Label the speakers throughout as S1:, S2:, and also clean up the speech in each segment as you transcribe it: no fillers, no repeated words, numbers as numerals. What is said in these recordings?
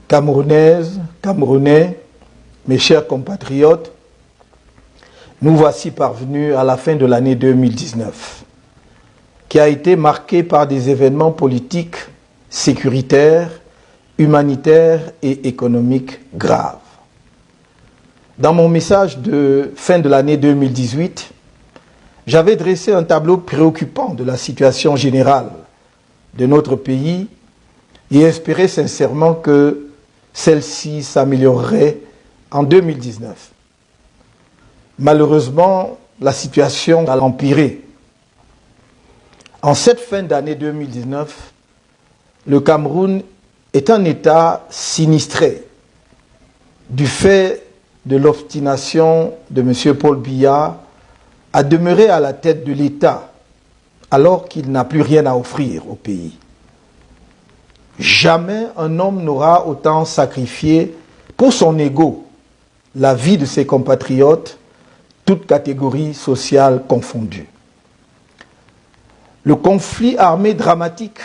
S1: Camerounaises, Camerounais, mes chers compatriotes, nous voici parvenus à la fin de l'année 2019, qui a été marquée par des événements politiques, sécuritaires, humanitaires et économiques graves. Dans mon message de fin de l'année 2018, j'avais dressé un tableau préoccupant de la situation générale de notre pays et espérais sincèrement que celle-ci s'améliorerait en 2019. Malheureusement, la situation a empiré. En cette fin d'année 2019, le Cameroun est un État sinistré du fait de l'obstination de M. Paul Biya à demeurer à la tête de l'État alors qu'il n'a plus rien à offrir au pays. Jamais un homme n'aura autant sacrifié pour son ego la vie de ses compatriotes, toutes catégories sociales confondues. Le conflit armé dramatique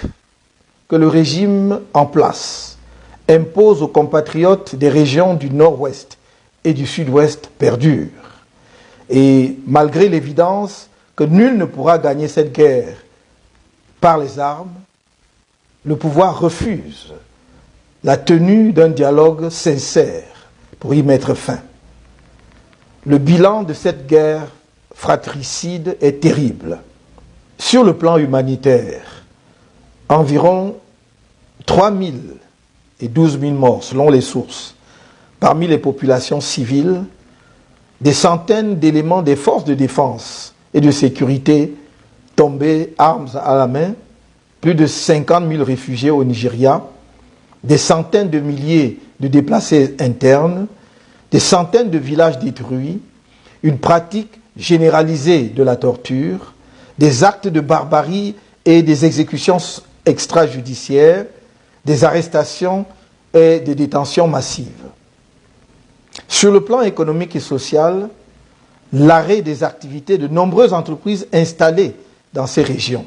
S1: que le régime en place impose aux compatriotes des régions du nord-ouest et du sud-ouest perdure. Et malgré l'évidence que nul ne pourra gagner cette guerre par les armes, le pouvoir refuse la tenue d'un dialogue sincère pour y mettre fin. Le bilan de cette guerre fratricide est terrible. Sur le plan humanitaire, environ 3 000 et 12 000 morts selon les sources parmi les populations civiles, des centaines d'éléments des forces de défense et de sécurité tombés armes à la main, plus de 50 000 réfugiés au Nigeria, des centaines de milliers de déplacés internes, des centaines de villages détruits, une pratique généralisée de la torture, des actes de barbarie et des exécutions extrajudiciaires, des arrestations et des détentions massives. Sur le plan économique et social, l'arrêt des activités de nombreuses entreprises installées dans ces régions,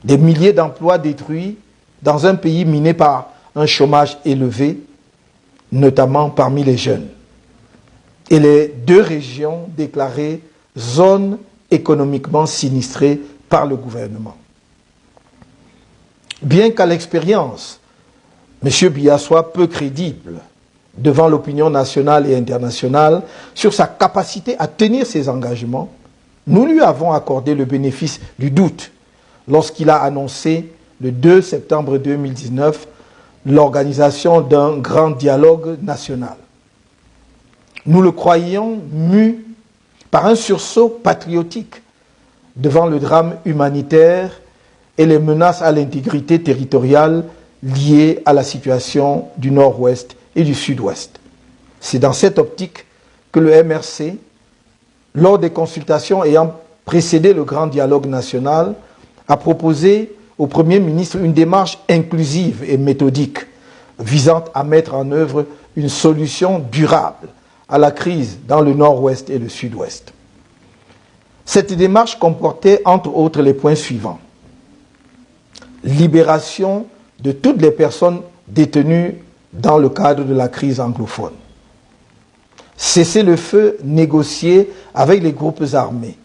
S1: des milliers d'emplois détruits dans un pays miné par un chômage élevé, notamment parmi les jeunes, et les 2 régions déclarées zones économiquement sinistrées par le gouvernement. Bien qu'à l'expérience, M. Biya soit peu crédible devant l'opinion nationale et internationale sur sa capacité à tenir ses engagements, nous lui avons accordé le bénéfice du doute lorsqu'il a annoncé le 2 septembre 2019 l'organisation d'un grand dialogue national. Nous le croyions mu par un sursaut patriotique devant le drame humanitaire et les menaces à l'intégrité territoriale liées à la situation du nord-ouest et du sud-ouest. C'est dans cette optique que le MRC, lors des consultations ayant précédé le grand dialogue national, a proposé au Premier ministre une démarche inclusive et méthodique visant à mettre en œuvre une solution durable à la crise dans le nord-ouest et le sud-ouest. Cette démarche comportait entre autres les points suivants. Libération de toutes les personnes détenues dans le cadre de la crise anglophone. Cessez-le-feu négocié avec les groupes armés.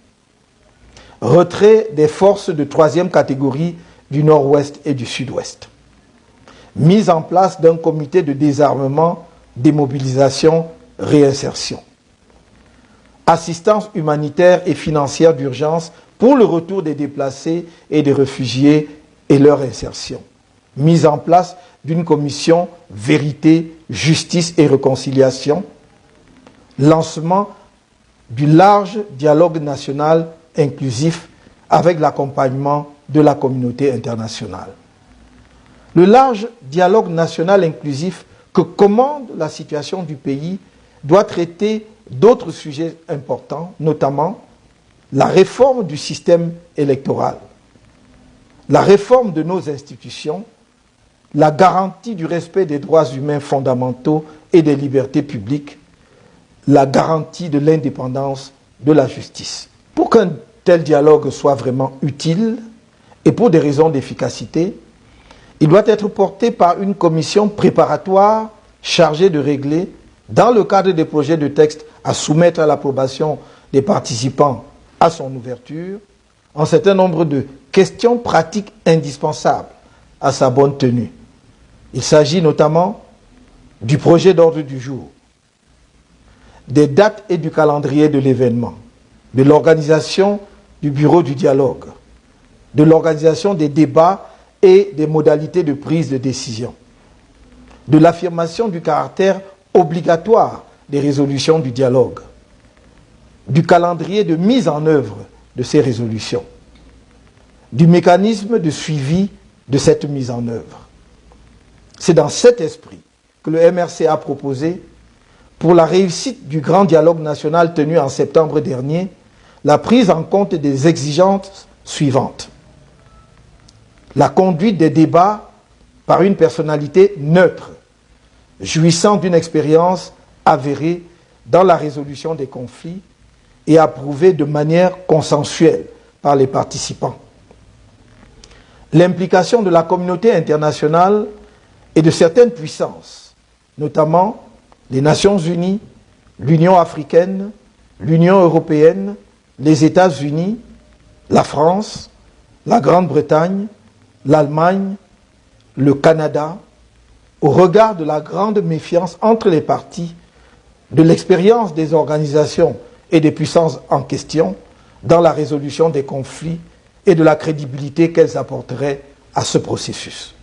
S1: Retrait des forces de 3e catégorie du nord-ouest et du sud-ouest. Mise en place d'un comité de désarmement, démobilisation, réinsertion. Assistance humanitaire et financière d'urgence pour le retour des déplacés et des réfugiés et leur insertion. Mise en place d'une commission vérité, justice et réconciliation. Lancement du large dialogue national inclusif avec l'accompagnement de la communauté internationale. Le large dialogue national inclusif que commande la situation du pays doit traiter d'autres sujets importants, notamment la réforme du système électoral, la réforme de nos institutions, la garantie du respect des droits humains fondamentaux et des libertés publiques, la garantie de l'indépendance de la justice. Pour qu'un tel dialogue soit vraiment utile, et pour des raisons d'efficacité, Il doit être porté par une commission préparatoire chargée de régler, dans le cadre des projets de texte à soumettre à l'approbation des participants à son ouverture, un certain nombre de questions pratiques indispensables à sa bonne tenue. Il s'agit notamment du projet d'ordre du jour, des dates et du calendrier de l'événement, de l'organisation du bureau du dialogue, de l'organisation des débats et des modalités de prise de décision, de l'affirmation du caractère obligatoire des résolutions du dialogue, du calendrier de mise en œuvre de ces résolutions, du mécanisme de suivi de cette mise en œuvre. C'est dans cet esprit que le MRC a proposé, pour la réussite du grand dialogue national tenu en septembre dernier, la prise en compte des exigences suivantes. La conduite des débats par une personnalité neutre, jouissant d'une expérience avérée dans la résolution des conflits et approuvée de manière consensuelle par les participants. L'implication de la communauté internationale et de certaines puissances, notamment les Nations Unies, l'Union africaine, l'Union européenne, les États-Unis, la France, la Grande-Bretagne, l'Allemagne, le Canada, au regard de la grande méfiance entre les parties, de l'expérience des organisations et des puissances en question dans la résolution des conflits et de la crédibilité qu'elles apporteraient à ce processus.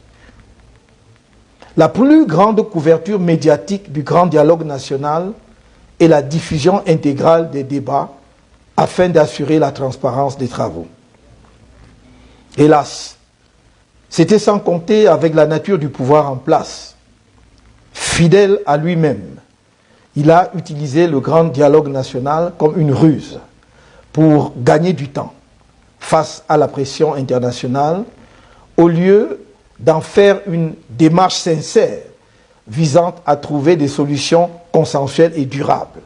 S1: La plus grande couverture médiatique du grand dialogue national est la diffusion intégrale des débats afin d'assurer la transparence des travaux. Hélas, c'était sans compter avec la nature du pouvoir en place. Fidèle à lui-même, il a utilisé le grand dialogue national comme une ruse pour gagner du temps face à la pression internationale, au lieu d'en faire une démarche sincère visant à trouver des solutions consensuelles et durables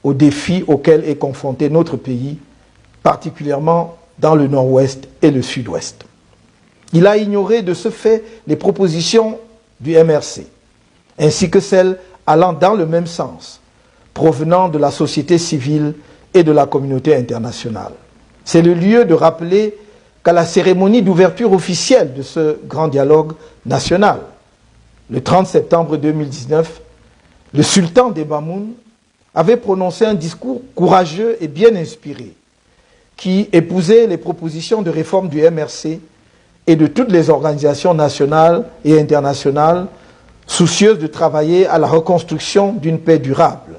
S1: aux défis auxquels est confronté notre pays, particulièrement dans le nord-ouest et le sud-ouest. Il a ignoré de ce fait les propositions du MRC, ainsi que celles allant dans le même sens, provenant de la société civile et de la communauté internationale. C'est le lieu de rappeler qu'à la cérémonie d'ouverture officielle de ce grand dialogue national, le 30 septembre 2019, le sultan des Bamoun avait prononcé un discours courageux et bien inspiré, qui épousait les propositions de réforme du MRC et de toutes les organisations nationales et internationales soucieuses de travailler à la reconstruction d'une paix durable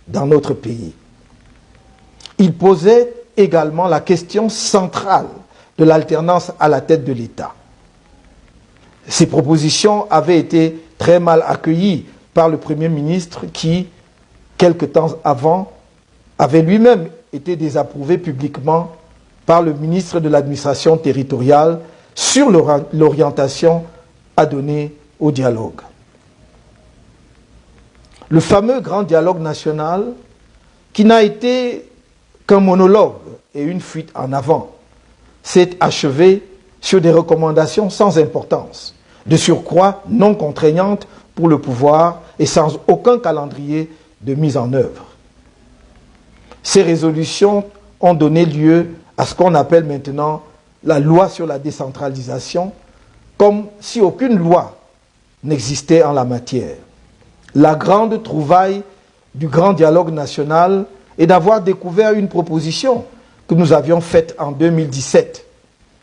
S1: dans notre pays. Il posait également la question centrale de l'alternance à la tête de l'État. Ces propositions avaient été très mal accueillies par le Premier ministre qui, quelque temps avant, avait lui-même été désapprouvé publiquement par le ministre de l'administration territoriale sur l'orientation à donner au dialogue. Le fameux grand dialogue national, qui n'a été qu'un monologue et une fuite en avant, s'est achevé sur des recommandations sans importance, de surcroît non contraignantes pour le pouvoir et sans aucun calendrier de mise en œuvre. Ces résolutions ont donné lieu à ce qu'on appelle maintenant la loi sur la décentralisation, comme si aucune loi n'existait en la matière. La grande trouvaille du grand dialogue national est d'avoir découvert une proposition que nous avions faite en 2017,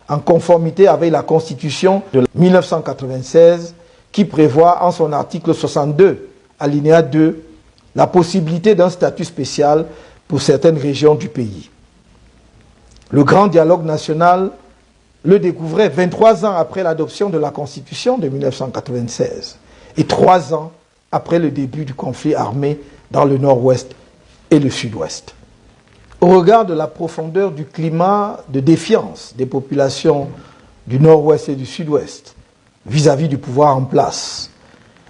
S1: en conformité avec la Constitution de 1996, qui prévoit en son article 62, alinéa 2, la possibilité d'un statut spécial pour certaines régions du pays. Le grand dialogue national le découvrait 23 ans après l'adoption de la Constitution de 1996 et 3 ans après le début du conflit armé dans le nord-ouest et le sud-ouest. Au regard de la profondeur du climat de défiance des populations du nord-ouest et du sud-ouest vis-à-vis du pouvoir en place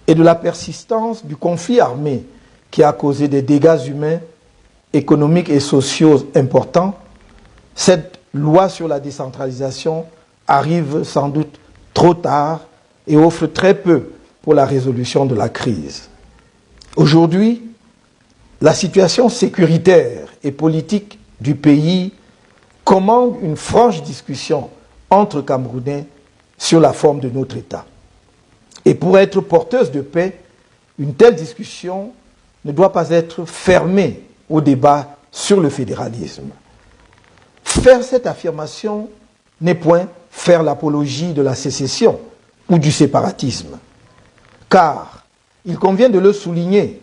S1: et de la persistance du conflit armé qui a causé des dégâts humains, économiques et sociaux importants, cette loi sur la décentralisation arrive sans doute trop tard et offre très peu pour la résolution de la crise. Aujourd'hui, la situation sécuritaire et politique du pays commande une franche discussion entre Camerounais sur la forme de notre État. Et pour être porteuse de paix, une telle discussion ne doit pas être fermée au débat sur le fédéralisme. Faire cette affirmation n'est point faire l'apologie de la sécession ou du séparatisme, car il convient de le souligner.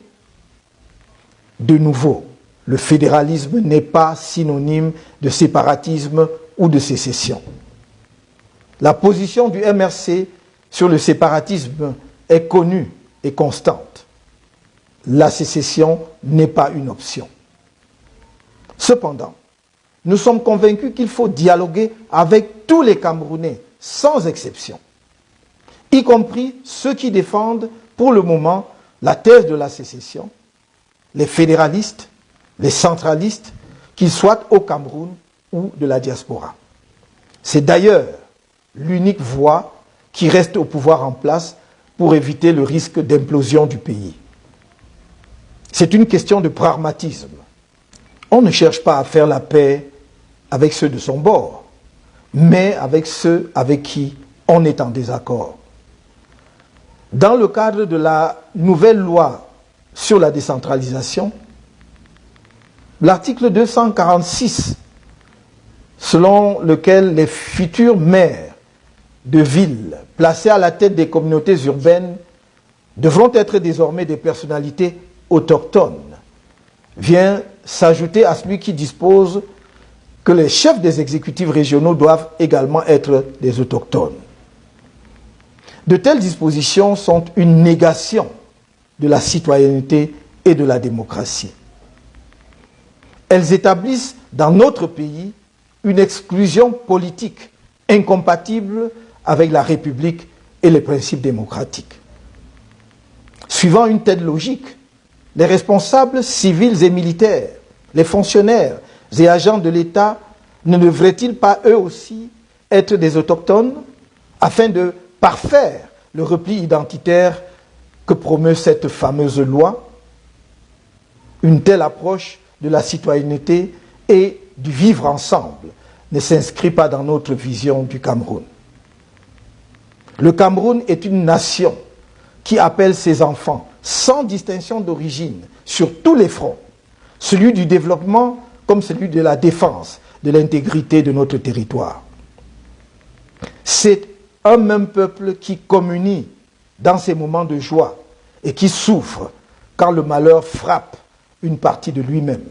S1: De nouveau, le fédéralisme n'est pas synonyme de séparatisme ou de sécession. La position du MRC sur le séparatisme est connue et constante. La sécession n'est pas une option. Cependant, nous sommes convaincus qu'il faut dialoguer avec tous les Camerounais, sans exception, y compris ceux qui défendent pour le moment la thèse de la sécession, les fédéralistes, les centralistes, qu'ils soient au Cameroun ou de la diaspora. C'est d'ailleurs l'unique voie qui reste au pouvoir en place pour éviter le risque d'implosion du pays. C'est une question de pragmatisme. On ne cherche pas à faire la paix avec ceux de son bord, mais avec ceux avec qui on est en désaccord. Dans le cadre de la nouvelle loi sur la décentralisation, l'article 246, selon lequel les futurs maires de villes placés à la tête des communautés urbaines devront être désormais des personnalités autochtones, vient s'ajouter à celui qui dispose que les chefs des exécutifs régionaux doivent également être des autochtones. De telles dispositions sont une négation de la citoyenneté et de la démocratie. Elles établissent dans notre pays une exclusion politique incompatible avec la République et les principes démocratiques. Suivant une telle logique, les responsables civils et militaires, les fonctionnaires et agents de l'État ne devraient-ils pas eux aussi être des autochtones afin de parfaire le repli identitaire que promeut cette fameuse loi? Une telle approche de la citoyenneté et du vivre ensemble ne s'inscrit pas dans notre vision du Cameroun. Le Cameroun est une nation qui appelle ses enfants, sans distinction d'origine, sur tous les fronts, celui du développement comme celui de la défense de l'intégrité de notre territoire. C'est un même peuple qui communie dans ses moments de joie et qui souffre quand le malheur frappe une partie de lui-même.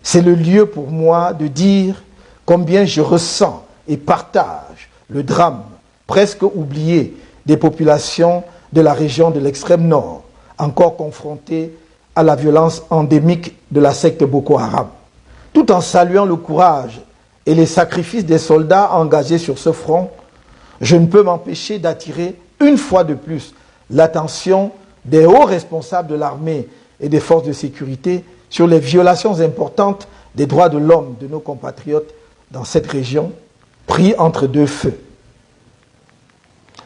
S1: C'est le lieu pour moi de dire combien je ressens et partage le drame presque oublié des populations de la région de l'extrême nord, encore confrontées à la violence endémique de la secte Boko Haram. Tout en saluant le courage et les sacrifices des soldats engagés sur ce front, je ne peux m'empêcher d'attirer une fois de plus l'attention des hauts responsables de l'armée et des forces de sécurité sur les violations importantes des droits de l'homme de nos compatriotes dans cette région, pris entre deux feux.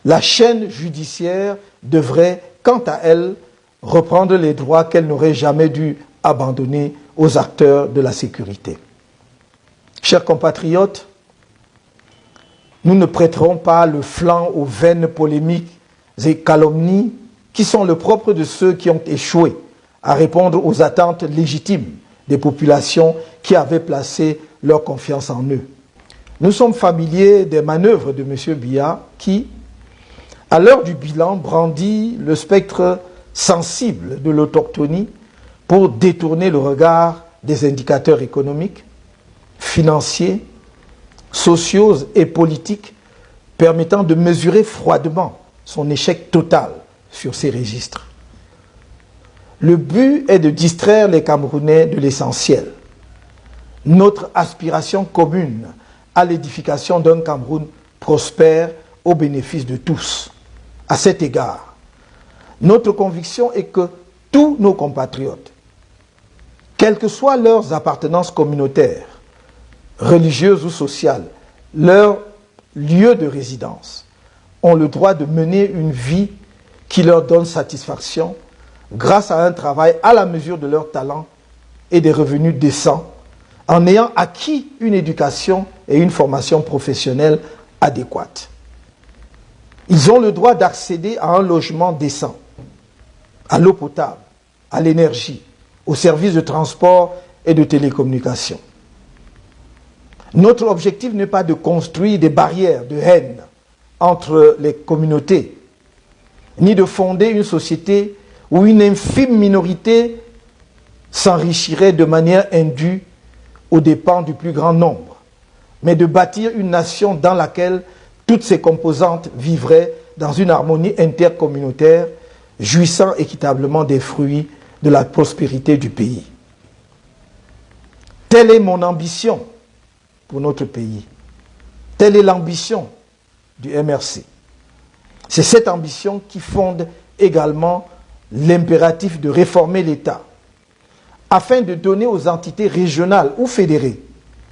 S1: La chaîne judiciaire devrait, quant à elle, reprendre les droits qu'elle n'aurait jamais dû abandonner aux acteurs de la sécurité. Chers compatriotes, nous ne prêterons pas le flanc aux vaines polémiques et calomnies qui sont le propre de ceux qui ont échoué à répondre aux attentes légitimes des populations qui avaient placé leur confiance en eux. Nous sommes familiers des manœuvres de M. Biya qui, à l'heure du bilan, brandit le spectre sensible de l'autochtonie pour détourner le regard des indicateurs économiques, financiers, sociaux et politiques permettant de mesurer froidement son échec total sur ces registres. Le but est de distraire les Camerounais de l'essentiel. Notre aspiration commune à l'édification d'un Cameroun prospère au bénéfice de tous. À cet égard, notre conviction est que tous nos compatriotes, quelles que soient leurs appartenances communautaires, religieuses ou sociales, leur lieu de résidence, ont le droit de mener une vie qui leur donne satisfaction grâce à un travail à la mesure de leur talent et des revenus décents, en ayant acquis une éducation et une formation professionnelle adéquates. Ils ont le droit d'accéder à un logement décent, à l'eau potable, à l'énergie, aux services de transport et de télécommunication. Notre objectif n'est pas de construire des barrières de haine entre les communautés, ni de fonder une société où une infime minorité s'enrichirait de manière indue aux dépens du plus grand nombre, mais de bâtir une nation dans laquelle toutes ses composantes vivraient dans une harmonie intercommunautaire, jouissant équitablement des fruits de la prospérité du pays. Telle est mon ambition pour notre pays. Telle est l'ambition du MRC. C'est cette ambition qui fonde également l'impératif de réformer l'État, afin de donner aux entités régionales ou fédérées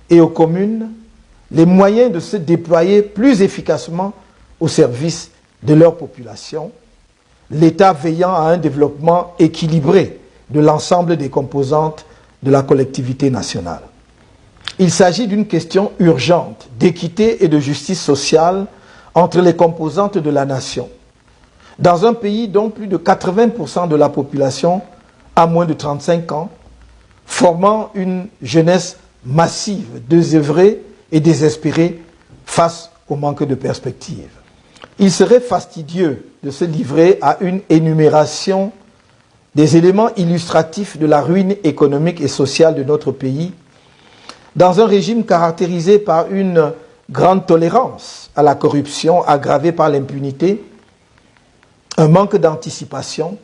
S1: et aux communes les moyens de se déployer plus efficacement au service de leur population, l'État veillant à un développement équilibré de l'ensemble des composantes de la collectivité nationale. Il s'agit d'une question urgente d'équité et de justice sociale entre les composantes de la nation. Dans un pays dont plus de 80% de la population a moins de 35 ans, formant une jeunesse massive, désœuvrée et désespérée face au manque de perspectives. Il serait fastidieux de se livrer à une énumération des éléments illustratifs de la ruine économique et sociale de notre pays, dans un régime caractérisé par une grande tolérance à la corruption aggravée par l'impunité, un manque d'anticipation,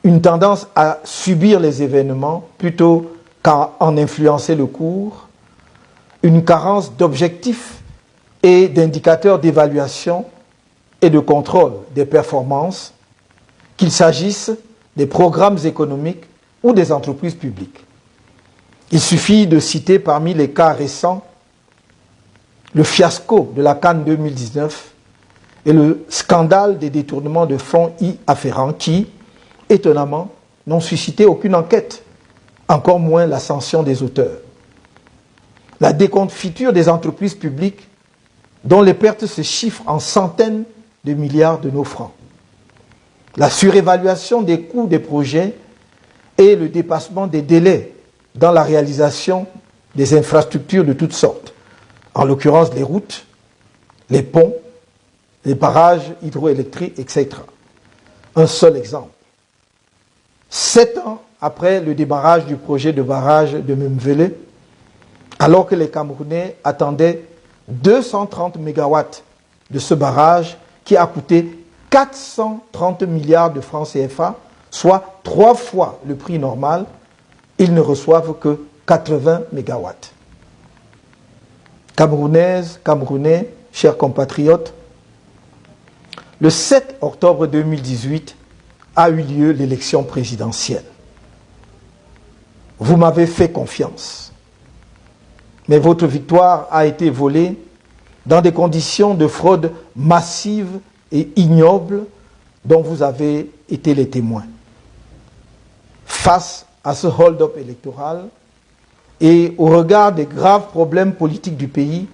S1: une tendance à subir les événements plutôt qu'à en influencer le cours, une carence d'objectifs et d'indicateurs d'évaluation et de contrôle des performances, qu'il s'agisse des programmes économiques ou des entreprises publiques. Il suffit de citer parmi les cas récents le fiasco de la Cannes 2019 et le scandale des détournements de fonds y afférents qui, étonnamment, n'ont suscité aucune enquête, encore moins la sanction des auteurs. La déconfiture des entreprises publiques dont les pertes se chiffrent en centaines de milliards de nos francs. La surévaluation des coûts des projets et le dépassement des délais dans la réalisation des infrastructures de toutes sortes, en l'occurrence les routes, les ponts, les barrages hydroélectriques, etc. Un seul exemple. 7 ans après le démarrage du projet de barrage de Memvele, alors que les Camerounais attendaient 230 mégawatts de ce barrage qui a coûté 430 milliards de francs CFA, soit 3 fois le prix normal, ils ne reçoivent que 80 mégawatts. Camerounaises, Camerounais, chers compatriotes, le 7 octobre 2018 a eu lieu l'élection présidentielle. Vous m'avez fait confiance, mais votre victoire a été volée dans des conditions de fraude massive et ignoble dont vous avez été les témoins. Face à ce hold-up électoral et au regard des graves problèmes politiques du pays,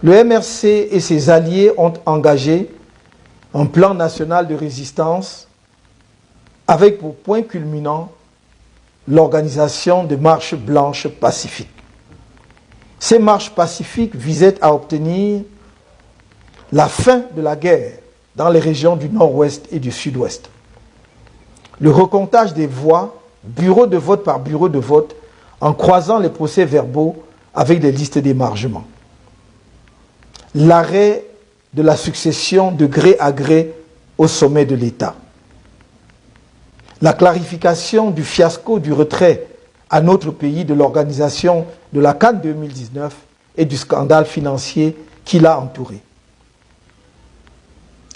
S1: le MRC et ses alliés ont engagé un plan national de résistance avec pour point culminant l'organisation de marches blanches pacifiques. Ces marches pacifiques visaient à obtenir la fin de la guerre dans les régions du nord-ouest et du sud-ouest, le recomptage des voix, bureau de vote par bureau de vote, en croisant les procès-verbaux avec des listes d'émargement, l'arrêt de la succession de gré à gré au sommet de l'État, la clarification du fiasco du retrait à notre pays de l'organisation de la Cannes 2019 et du scandale financier qui l'a entouré.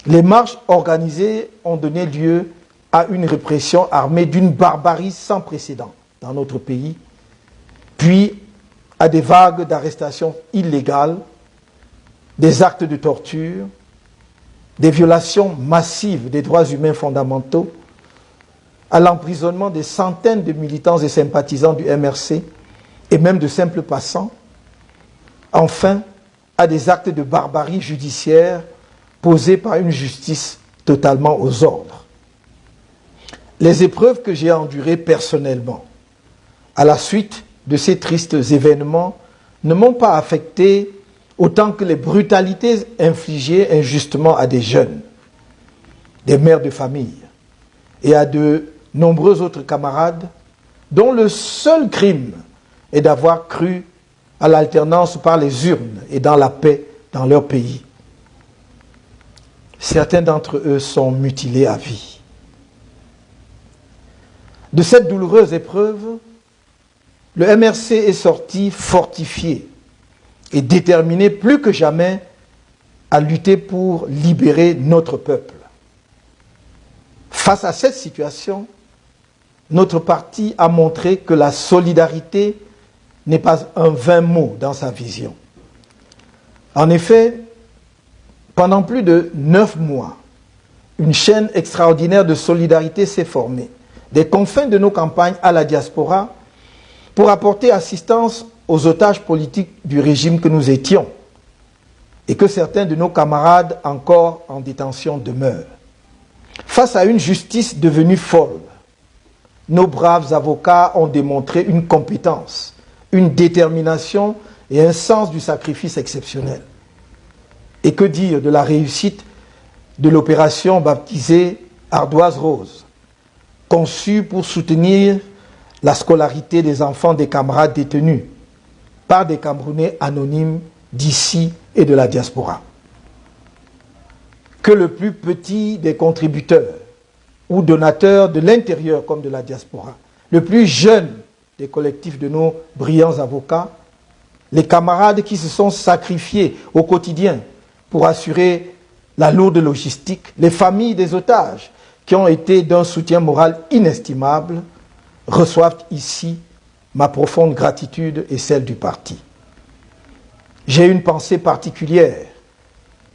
S1: Les marches organisées ont donné lieu à une répression armée d'une barbarie sans précédent dans notre pays, puis à des vagues d'arrestations illégales, des actes de torture, des violations massives des droits humains fondamentaux, à l'emprisonnement des centaines de militants et sympathisants du MRC et même de simples passants, enfin à des actes de barbarie judiciaire posés par une justice totalement aux ordres. Les épreuves que j'ai endurées personnellement à la suite de ces tristes événements ne m'ont pas affecté autant que les brutalités infligées injustement à des jeunes, des mères de famille et à de nombreux autres camarades dont le seul crime est d'avoir cru à l'alternance par les urnes et dans la paix dans leur pays. Certains d'entre eux sont mutilés à vie. De cette douloureuse épreuve, le MRC est sorti fortifié et déterminé plus que jamais à lutter pour libérer notre peuple. Face à cette situation, notre parti a montré que la solidarité n'est pas un vain mot dans sa vision. En effet, pendant plus de 9 mois, une chaîne extraordinaire de solidarité s'est formée, des confins de nos campagnes à la diaspora, pour apporter assistance aux otages politiques du régime que nous étions et que certains de nos camarades encore en détention demeurent. Face à une justice devenue folle, nos braves avocats ont démontré une compétence, une détermination et un sens du sacrifice exceptionnel. Et que dire de la réussite de l'opération baptisée Ardoise Rose, conçue pour soutenir la scolarité des enfants des camarades détenus par des Camerounais anonymes d'ici et de la diaspora. Que le plus petit des contributeurs ou donateurs de l'intérieur comme de la diaspora, le plus jeune des collectifs de nos brillants avocats, les camarades qui se sont sacrifiés au quotidien pour assurer la lourde logistique, les familles des otages qui ont été d'un soutien moral inestimable, reçoivent ici ma profonde gratitude et celle du parti. J'ai une pensée particulière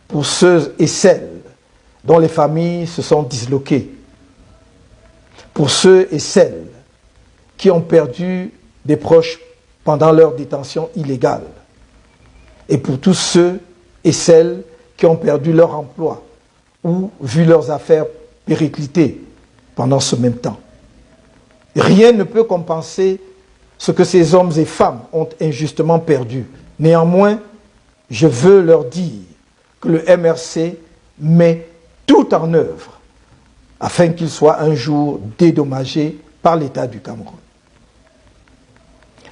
S1: pour ceux et celles dont les familles se sont disloquées, pour ceux et celles qui ont perdu des proches pendant leur détention illégale, et pour tous ceux et celles qui ont perdu leur emploi ou vu leurs affaires péricliter pendant ce même temps. Rien ne peut compenser ce que ces hommes et femmes ont injustement perdu. Néanmoins, je veux leur dire que le MRC met tout en œuvre afin qu'il soit un jour dédommagé par l'État du Cameroun.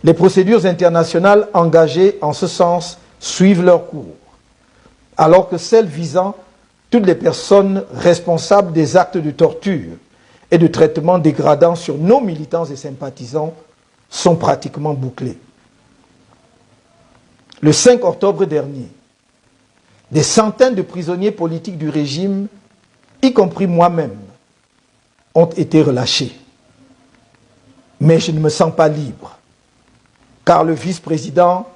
S1: Les procédures internationales engagées en ce sens suivent leur cours, alors que celles visant toutes les personnes responsables des actes de torture et de traitements dégradants sur nos militants et sympathisants sont pratiquement bouclées. Le 5 octobre dernier, des centaines de prisonniers politiques du régime, y compris moi-même, ont été relâchés. Mais je ne me sens pas libre, car le vice-président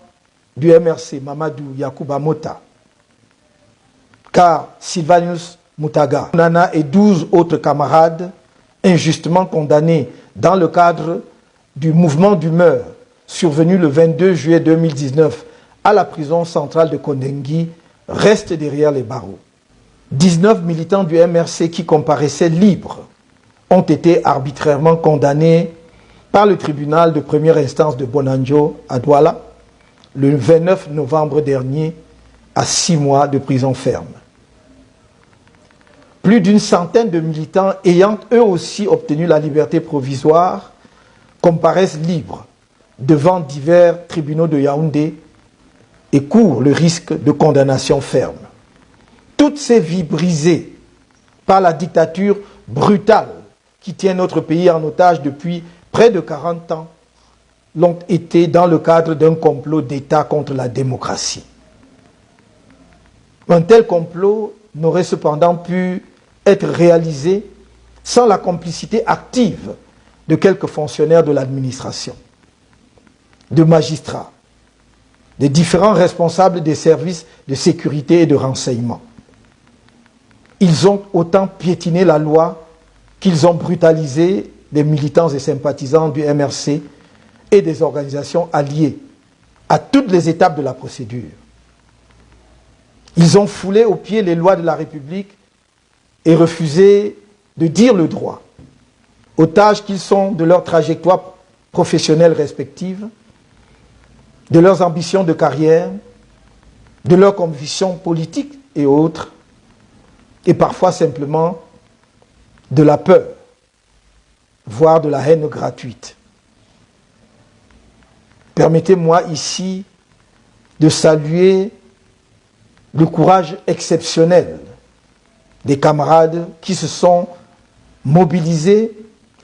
S1: du MRC, Mamadou Yacouba Mota, car Sylvanus Moutaga, Nana et 12 autres camarades injustement condamnés dans le cadre du mouvement d'humeur survenu le 22 juillet 2019 à la prison centrale de Kondengui restent derrière les barreaux. 19 militants du MRC qui comparaissaient libres ont été arbitrairement condamnés par le tribunal de première instance de Bonanjo à Douala le 29 novembre dernier à 6 mois de prison ferme. Plus d'une centaine de militants ayant eux aussi obtenu la liberté provisoire comparaissent libres devant divers tribunaux de Yaoundé et courent le risque de condamnation ferme. Toutes ces vies brisées par la dictature brutale qui tient notre pays en otage depuis près de 40 ans l'ont été dans le cadre d'un complot d'État contre la démocratie. Un tel complot n'aurait cependant pu être réalisé sans la complicité active de quelques fonctionnaires de l'administration, de magistrats, des différents responsables des services de sécurité et de renseignement. Ils ont autant piétiné la loi qu'ils ont brutalisé des militants et sympathisants du MRC et des organisations alliées à toutes les étapes de la procédure. Ils ont foulé aux pieds les lois de la République et refusé de dire le droit, otages qu'ils sont de leur trajectoire professionnelle respective, de leurs ambitions de carrière, de leurs convictions politiques et autres, et parfois simplement de la peur, voire de la haine gratuite. Permettez-moi ici de saluer le courage exceptionnel des camarades qui se sont mobilisés,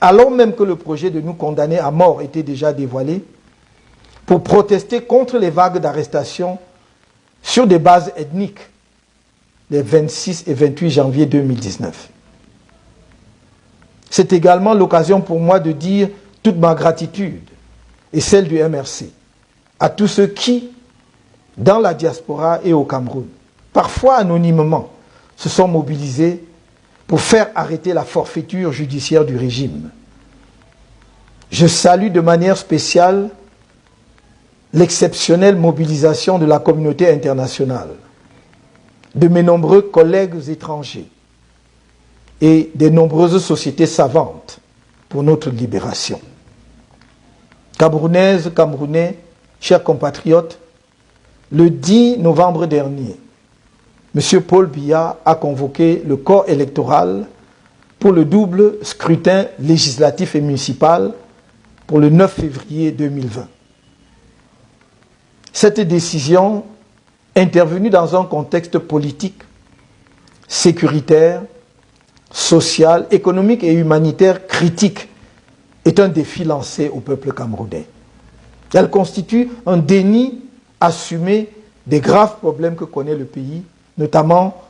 S1: alors même que le projet de nous condamner à mort était déjà dévoilé, pour protester contre les vagues d'arrestations sur des bases ethniques les 26 et 28 janvier 2019. C'est également l'occasion pour moi de dire toute ma gratitude et celle du MRC à tous ceux qui, dans la diaspora et au Cameroun, parfois anonymement, se sont mobilisés pour faire arrêter la forfaiture judiciaire du régime. Je salue de manière spéciale l'exceptionnelle mobilisation de la communauté internationale, de mes nombreux collègues étrangers et des nombreuses sociétés savantes pour notre libération. Camerounaises, Camerounais, chers compatriotes, le 10 novembre dernier, M. Paul Biya a convoqué le corps électoral pour le double scrutin législatif et municipal pour le 9 février 2020. Cette décision, intervenue dans un contexte politique, sécuritaire, social, économique et humanitaire critique, est un défi lancé au peuple camerounais. Elle constitue un déni assumé des graves problèmes que connaît le pays, notamment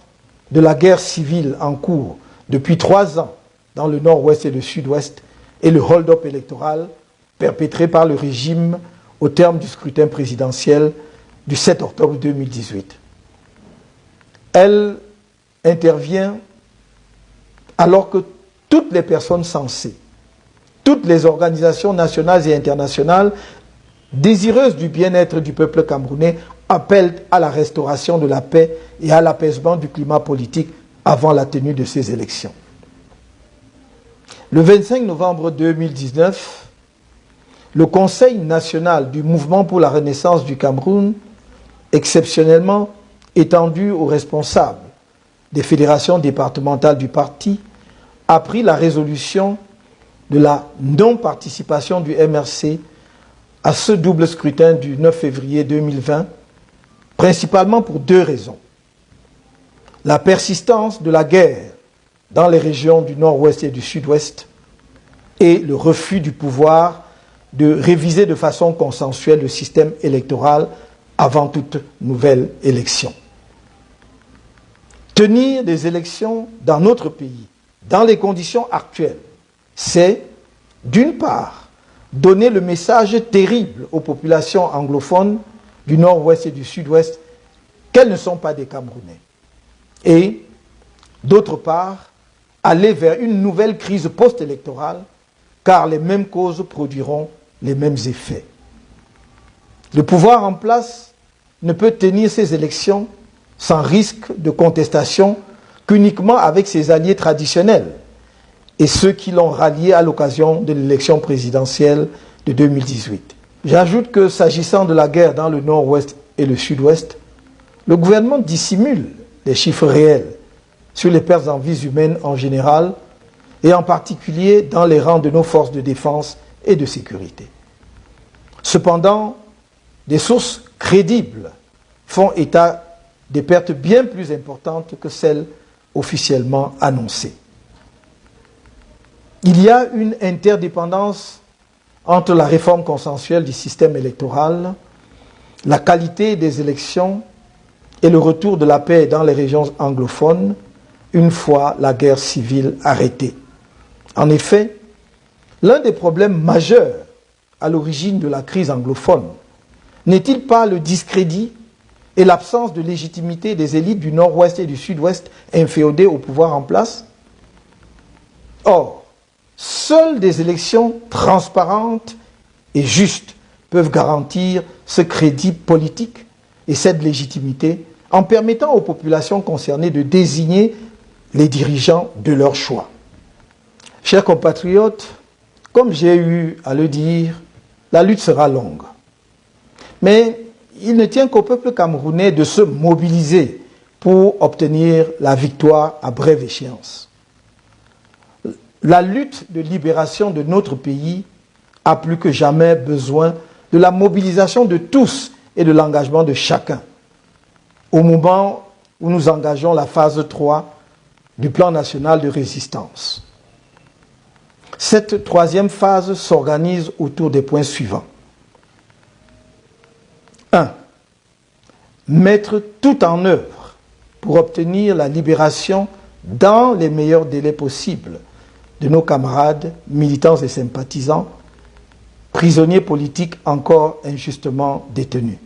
S1: de la guerre civile en cours depuis 3 ans dans le nord-ouest et le sud-ouest et le hold-up électoral perpétré par le régime au terme du scrutin présidentiel du 7 octobre 2018. Elle intervient alors que toutes les personnes censées, toutes les organisations nationales et internationales désireuses du bien-être du peuple camerounais appellent à la restauration de la paix et à l'apaisement du climat politique avant la tenue de ces élections. Le 25 novembre 2019, le Conseil national du Mouvement pour la Renaissance du Cameroun, exceptionnellement étendu aux responsables des fédérations départementales du parti, a pris la résolution de la non-participation du MRC à ce double scrutin du 9 février 2020, principalement pour 2 raisons. La persistance de la guerre dans les régions du nord-ouest et du sud-ouest et le refus du pouvoir de réviser de façon consensuelle le système électoral avant toute nouvelle élection. Tenir des élections dans notre pays, dans les conditions actuelles, c'est, d'une part, donner le message terrible aux populations anglophones du nord-ouest et du sud-ouest qu'elles ne sont pas des Camerounais. Et, d'autre part, aller vers une nouvelle crise post-électorale, car les mêmes causes produiront les mêmes effets. Le pouvoir en place ne peut tenir ces élections sans risque de contestation qu'uniquement avec ses alliés traditionnels et ceux qui l'ont rallié à l'occasion de l'élection présidentielle de 2018. J'ajoute que s'agissant de la guerre dans le nord-ouest et le sud-ouest, le gouvernement dissimule les chiffres réels sur les pertes en vies humaines en général et en particulier dans les rangs de nos forces de défense et de sécurité. Cependant, des sources crédibles font état des pertes bien plus importantes que celles officiellement annoncées. Il y a une interdépendance entre la réforme consensuelle du système électoral, la qualité des élections et le retour de la paix dans les régions anglophones une fois la guerre civile arrêtée. En effet, l'un des problèmes majeurs à l'origine de la crise anglophone N'est-il pas le discrédit et l'absence de légitimité des élites du Nord-Ouest et du Sud-Ouest inféodées au pouvoir en place? Or, seules des élections transparentes et justes peuvent garantir ce crédit politique et cette légitimité en permettant aux populations concernées de désigner les dirigeants de leur choix. Chers compatriotes, comme j'ai eu à le dire, la lutte sera longue. Mais il ne tient qu'au peuple camerounais de se mobiliser pour obtenir la victoire à brève échéance. La lutte de libération de notre pays a plus que jamais besoin de la mobilisation de tous et de l'engagement de chacun. Au moment où nous engageons la phase 3 du plan national de résistance. Cette troisième phase s'organise autour des points suivants. 1. Mettre tout en œuvre pour obtenir la libération dans les meilleurs délais possibles de nos camarades, militants et sympathisants, prisonniers politiques encore injustement détenus.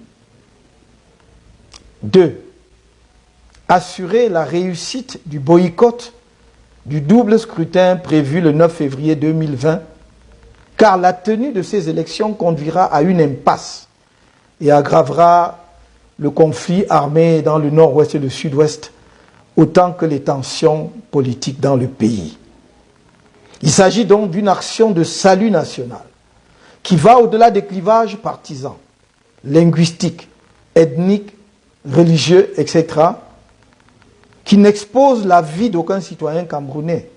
S1: 2. Assurer la réussite du boycott du double scrutin prévu le 9 février 2020, car la tenue de ces élections conduira à une impasse et aggravera le conflit armé dans le nord-ouest et le sud-ouest, autant que les tensions politiques dans le pays. Il s'agit donc d'une action de salut national qui va au-delà des clivages partisans, linguistiques, ethniques, religieux, etc., qui n'expose la vie d'aucun citoyen camerounais,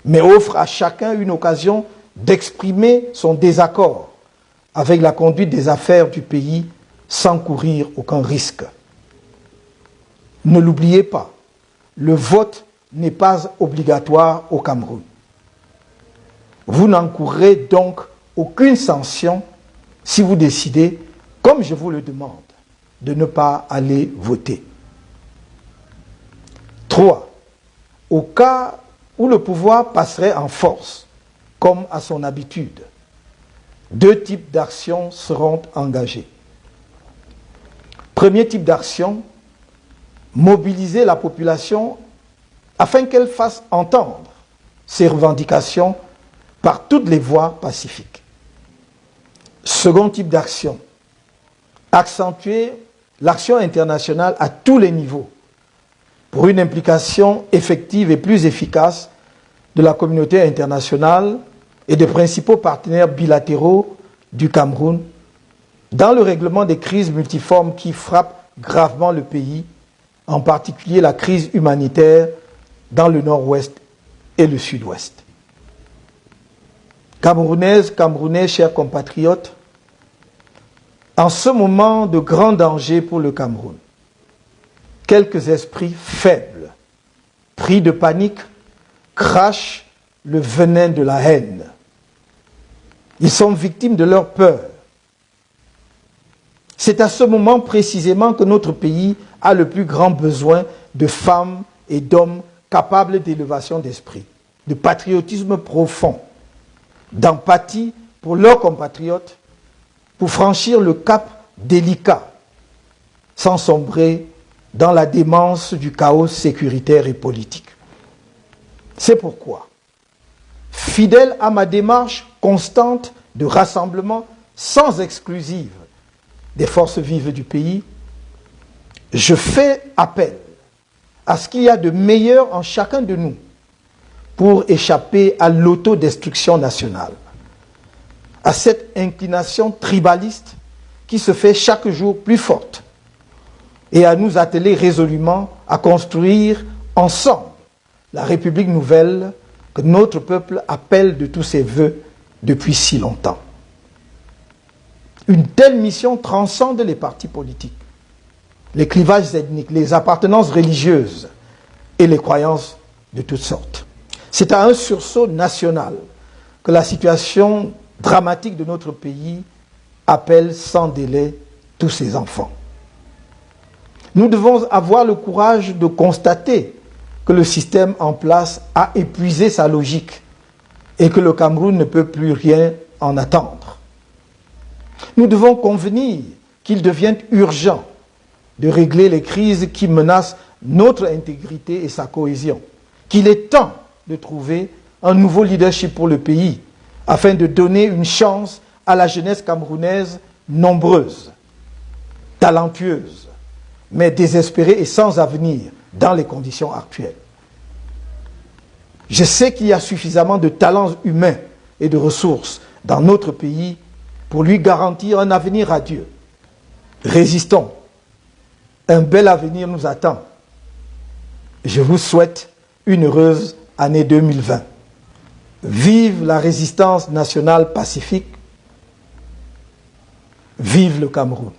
S1: mais offre à chacun une occasion d'exprimer son désaccord avec la conduite des affaires du pays sans courir aucun risque. Ne l'oubliez pas, le vote n'est pas obligatoire au Cameroun. Vous n'encourrez donc aucune sanction si vous décidez, comme je vous le demande, de ne pas aller voter. 3. Au cas où le pouvoir passerait en force, comme à son habitude, 2 types d'actions seront engagées. Premier type d'action, mobiliser la population afin qu'elle fasse entendre ses revendications par toutes les voies pacifiques. Second type d'action, accentuer l'action internationale à tous les niveaux pour une implication effective et plus efficace de la communauté internationale et des principaux partenaires bilatéraux du Cameroun dans le règlement des crises multiformes qui frappent gravement le pays, en particulier la crise humanitaire dans le nord-ouest et le sud-ouest. Camerounaises, Camerounais, chers compatriotes, en ce moment de grand danger pour le Cameroun, quelques esprits faibles, pris de panique, crachent le venin de la haine. Ils sont victimes de leur peur. C'est à ce moment précisément que notre pays a le plus grand besoin de femmes et d'hommes capables d'élévation d'esprit, de patriotisme profond, d'empathie pour leurs compatriotes, pour franchir le cap délicat, sans sombrer dans la démence du chaos sécuritaire et politique. C'est pourquoi, fidèle à ma démarche constante de rassemblement sans exclusive des forces vives du pays, je fais appel à ce qu'il y a de meilleur en chacun de nous pour échapper à l'autodestruction nationale, à cette inclination tribaliste qui se fait chaque jour plus forte, et à nous atteler résolument à construire ensemble la République nouvelle que notre peuple appelle de tous ses vœux depuis si longtemps. Une telle mission transcende les partis politiques, les clivages ethniques, les appartenances religieuses et les croyances de toutes sortes. C'est à un sursaut national que la situation dramatique de notre pays appelle sans délai tous ses enfants. Nous devons avoir le courage de constater que le système en place a épuisé sa logique et que le Cameroun ne peut plus rien en attendre. Nous devons convenir qu'il devient urgent de régler les crises qui menacent notre intégrité et sa cohésion, qu'il est temps de trouver un nouveau leadership pour le pays afin de donner une chance à la jeunesse camerounaise nombreuse, talentueuse, mais désespérée et sans avenir dans les conditions actuelles. Je sais qu'il y a suffisamment de talents humains et de ressources dans notre pays pour lui garantir un avenir radieux. Résistons. Un bel avenir nous attend. Je vous souhaite une heureuse année 2020. Vive la résistance nationale pacifique. Vive le Cameroun.